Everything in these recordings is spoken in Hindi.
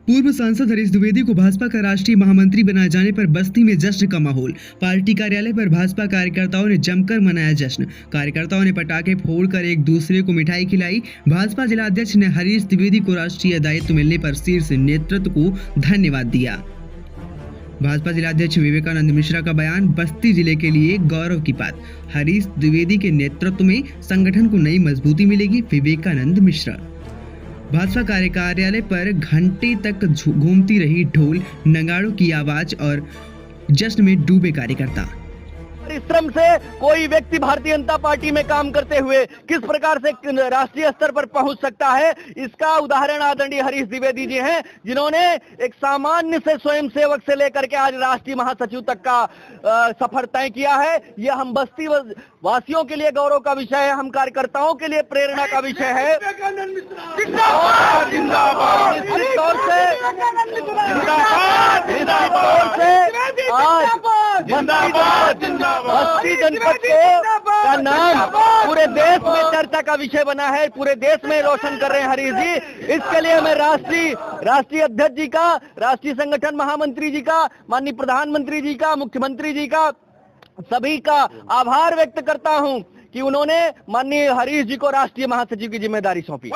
पूर्व सांसद हरीश द्विवेदी को भाजपा का राष्ट्रीय महामंत्री बनाए जाने पर बस्ती में जश्न का माहौल। पार्टी कार्यालय पर भाजपा कार्यकर्ताओं ने जमकर मनाया जश्न। कार्यकर्ताओं ने पटाखे फोड़कर एक दूसरे को मिठाई खिलाई। भाजपा जिलाध्यक्ष ने हरीश द्विवेदी को राष्ट्रीय दायित्व मिलने पर शीर्ष नेतृत्व को धन्यवाद दिया। भाजपा जिलाध्यक्ष विवेकानंद मिश्रा का बयान, बस्ती जिले के लिए गौरव की बात। हरीश द्विवेदी के नेतृत्व में संगठन को नई मजबूती मिलेगी। विवेकानंद मिश्रा। भाजपा कार्यालय पर घंटे तक घूमती रही ढोल नगाड़ों की आवाज और जश्न में डूबे कार्यकर्ता। परिश्रम से कोई व्यक्ति भारतीय जनता पार्टी में काम करते हुए किस प्रकार से राष्ट्रीय स्तर पर पहुंच सकता है, इसका उदाहरण आदरणीय हरीश द्विवेदी जी हैं, जिन्होंने एक सामान्य से स्वयं सेवक से लेकर के आज राष्ट्रीय महासचिव तक का सफर तय किया है। यह हम बस्ती वासियों के लिए गौरव का विषय है, हम कार्यकर्ताओं के लिए प्रेरणा का विषय है। बस्ती जनपद का नाम पूरे देश में चर्चा का विषय बना है, पूरे देश में रोशन कर रहे हैं हरीश जी। इसके लिए मैं राष्ट्रीय अध्यक्ष जी का, राष्ट्रीय संगठन महामंत्री जी का, माननीय प्रधानमंत्री जी का, मुख्यमंत्री जी का, सभी का आभार व्यक्त करता हूं कि उन्होंने माननीय हरीश जी को राष्ट्रीय महासचिव की जिम्मेदारी सौंपी।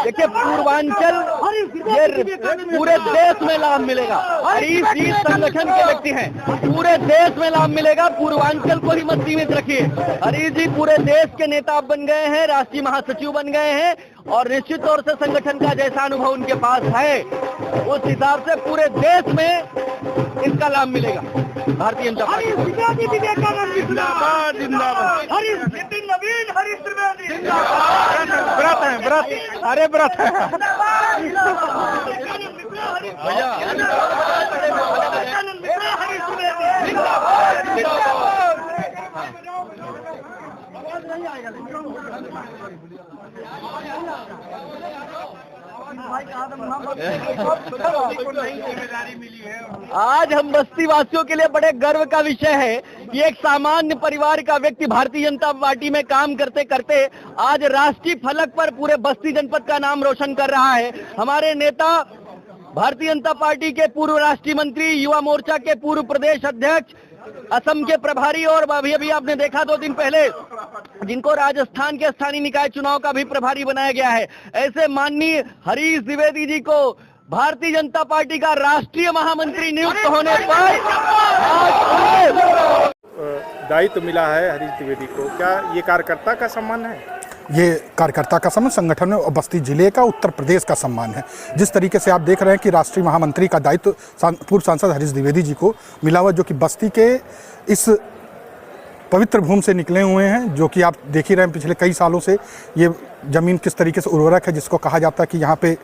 देखिए, पूर्वांचल ये पूरे देश में लाभ मिलेगा। हरीश जी संगठन के व्यक्ति हैं, पूरे देश में लाभ मिलेगा। पूर्वांचल को ही मत सीमित रखिए। हरीश जी पूरे देश के नेता बन गए हैं, राष्ट्रीय महासचिव बन गए हैं और निश्चित तौर से संगठन का जैसा अनुभव उनके पास है, उस हिसाब से पूरे देश में इसका लाभ मिलेगा। भारतीय जनता पार्टी व्रत है, व्रत, अरे व्रत है आज हम बस्ती वासियों के लिए बड़े गर्व का विषय है कि एक सामान्य परिवार का व्यक्ति भारतीय जनता पार्टी में काम करते करते आज राष्ट्रीय फलक पर पूरे बस्ती जनपद का नाम रोशन कर रहा है। हमारे नेता भारतीय जनता पार्टी के पूर्व राष्ट्रीय मंत्री, युवा मोर्चा के पूर्व प्रदेश अध्यक्ष, असम के प्रभारी और अभी आपने देखा 2 दिन पहले जिनको राजस्थान के स्थानीय निकाय चुनाव का भी प्रभारी बनाया गया है, ऐसे माननीय हरीश द्विवेदी जी को भारतीय जनता पार्टी का राष्ट्रीय महामंत्री नियुक्त होने पर दायित्व मिला है हरीश द्विवेदी को। क्या ये कार्यकर्ता का सम्मान है? ये कार्यकर्ता का सम्मान, संगठन में और बस्ती जिले का, उत्तर प्रदेश का सम्मान है। जिस तरीके से आप देख रहे हैं कि राष्ट्रीय महामंत्री का दायित्व पूर्व सांसद हरीश द्विवेदी जी को मिला हुआ, जो कि बस्ती के इस पवित्र भूमि से निकले हुए हैं, जो कि आप देख ही रहे हैं पिछले कई सालों से ये ज़मीन किस तरीके से उर्वरक है, जिसको कहा जाता है कि यहाँ पे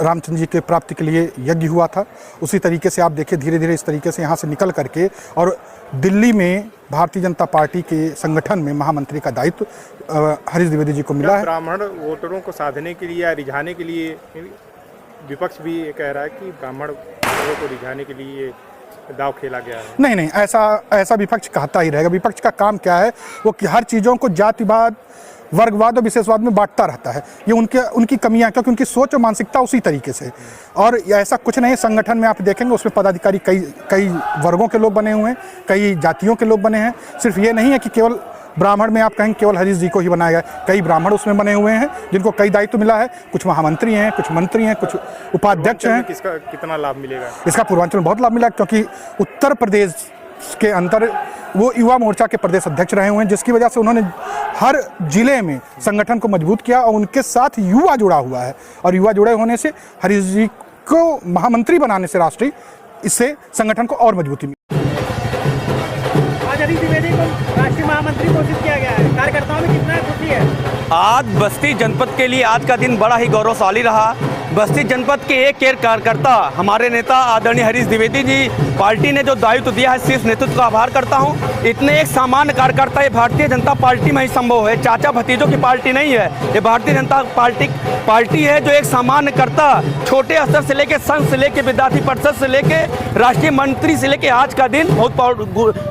रामचंद्र जी के प्राप्ति के लिए यज्ञ हुआ था। उसी तरीके से आप देखिए धीरे धीरे इस तरीके से यहाँ से निकल करके और दिल्ली में भारतीय जनता पार्टी के संगठन में महामंत्री का दायित्व हरीश द्विवेदी जी को मिला है। ब्राह्मण वोटरों को साधने के लिए या रिझाने के लिए, विपक्ष भी ये कह रहा है कि ब्राह्मण वोटरों को रिझाने के लिए दाव खेला गया है। नहीं, ऐसा विपक्ष कहता ही रहेगा। विपक्ष का काम क्या है, वो कि हर चीज़ों को जातिवाद, वर्गवाद और विशेषवाद में बांटता रहता है। ये उनकी कमियां, क्योंकि उनकी सोच और मानसिकता उसी तरीके से। और ऐसा कुछ नहीं, संगठन में आप देखेंगे उसमें पदाधिकारी कई वर्गों के लोग बने हुए हैं, कई जातियों के लोग बने हैं। सिर्फ ये नहीं है कि केवल ब्राह्मण में आप कहेंगे केवल हरीश जी को ही बनाया गया, कई ब्राह्मण उसमें बने हुए हैं जिनको कई दायित्व मिला है। कुछ महामंत्री हैं, कुछ मंत्री हैं, कुछ उपाध्यक्ष हैं। किसका कितना लाभ मिलेगा? इसका पूर्वांचल में बहुत लाभ मिला, क्योंकि उत्तर प्रदेश के अंदर वो युवा मोर्चा के प्रदेश अध्यक्ष रहे हुए हैं, जिसकी वजह से उन्होंने हर जिले में संगठन को मजबूत किया और उनके साथ युवा जुड़ा हुआ है। और युवा जुड़े होने से हरीश जी को महामंत्री बनाने से राष्ट्रीय, इससे संगठन को और मजबूती मिली। आज हरीश द्विवेदी को राष्ट्रीय महामंत्री घोषित किया गया है, कार्यकर्ताओं में कितना खुशी है? आज बस्ती जनपद के लिए आज का दिन बड़ा ही गौरवशाली रहा। बस्ती जनपद के एक कार्यकर्ता हमारे नेता आदरणीय हरीश द्विवेदी जी, पार्टी ने जो दायित्व दिया है, शीर्ष नेतृत्व का आभार करता हूं। इतने एक सामान्य कार्यकर्ता ये भारतीय जनता पार्टी में ही संभव है। चाचा भतीजों की पार्टी नहीं है, ये भारतीय जनता पार्टी है जो एक सामान्य कर्ता, छोटे स्तर से लेकर संघ से लेकर विद्यार्थी परिषद से लेकर राष्ट्रीय मंत्री से लेकर आज का दिन बहुत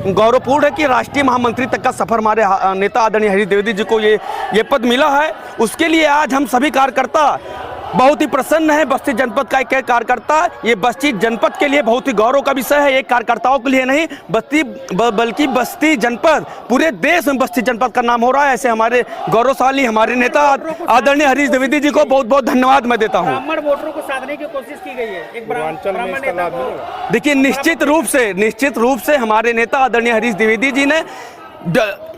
गौरवपूर्ण है कि राष्ट्रीय महामंत्री तक का सफर हमारे नेता आदरणीय हरीश द्विवेदी जी को ये पद मिला है। उसके लिए आज हम सभी कार्यकर्ता बहुत ही प्रसन्न है। बस्ती जनपद का एक कार्यकर्ता, ये बस्ती जनपद के लिए बहुत ही गौरव का विषय है। एक कार्यकर्ताओं के लिए नहीं बल्कि बस्ती जनपद पूरे देश में बस्ती जनपद का नाम हो रहा है। ऐसे हमारे गौरवशाली हमारे नेता आदरणीय हरीश द्विवेदी जी को बहुत बहुत धन्यवाद मैं देता हूँ। ब्राह्मण वोटरों को साधने की कोशिश की गई है, एक ब्राह्मण नेता को। देखिए, निश्चित रूप से हमारे नेता आदरणीय हरीश द्विवेदी जी ने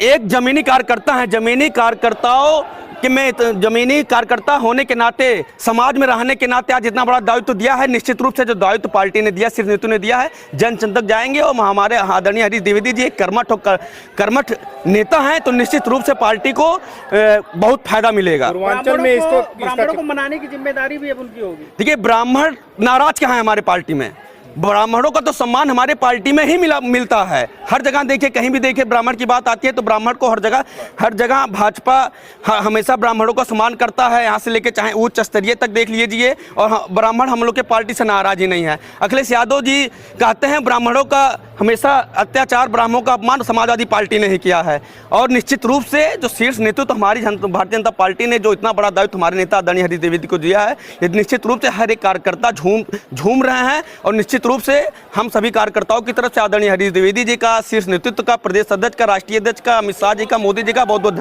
एक जमीनी कार्यकर्ता हैं, जमीनी कार्यकर्ताओं कि मैं जमीनी कार्यकर्ता होने के नाते, समाज में रहने के नाते आज इतना बड़ा दायित्व दिया है। निश्चित रूप से जो दायित्व पार्टी ने दिया, शीर्ष नेतृत्व ने दिया है, जन जन तक जाएंगे। और हमारे आदरणीय हरीश द्विवेदी जी एक कर्मठ नेता हैं, तो निश्चित रूप से पार्टी को बहुत फायदा मिलेगा। ब्राह्मणों को मनाने की जिम्मेदारी भी अब उनकी होगी। देखिए, ब्राह्मण नाराज कहाँ है हमारे पार्टी में? ब्राह्मणों का तो सम्मान हमारे पार्टी में ही मिलता है। हर जगह देखिए, कहीं भी देखिए ब्राह्मण की बात आती है तो ब्राह्मण को हर जगह भाजपा हमेशा ब्राह्मणों का सम्मान करता है, यहाँ से लेके चाहे उच्च स्तरीय तक देख लीजिए। और ब्राह्मण हम लोग के पार्टी से नाराज ही नहीं है। अखिलेश यादव जी कहते हैं ब्राह्मणों का हमेशा अत्याचार, ब्राह्मणों का अपमान समाजवादी पार्टी ने ही किया है। और निश्चित रूप से जो शीर्ष नेतृत्व हमारी भारतीय जनता पार्टी ने जो इतना बड़ा दायित्व हमारे नेता आदरणीय हरीश द्विवेदी को दिया है, ये निश्चित रूप से हर एक कार्यकर्ता झूम रहे हैं। और निश्चित रूप से हम सभी कार्यकर्ताओं की तरफ से आदरणीय हरीश द्विवेदी जी का, शीर्ष नेतृत्व का, प्रदेश अध्यक्ष का, राष्ट्रीय अध्यक्ष का, अमित शाह जी का, मोदी जी का बहुत बहुत धन्यवाद।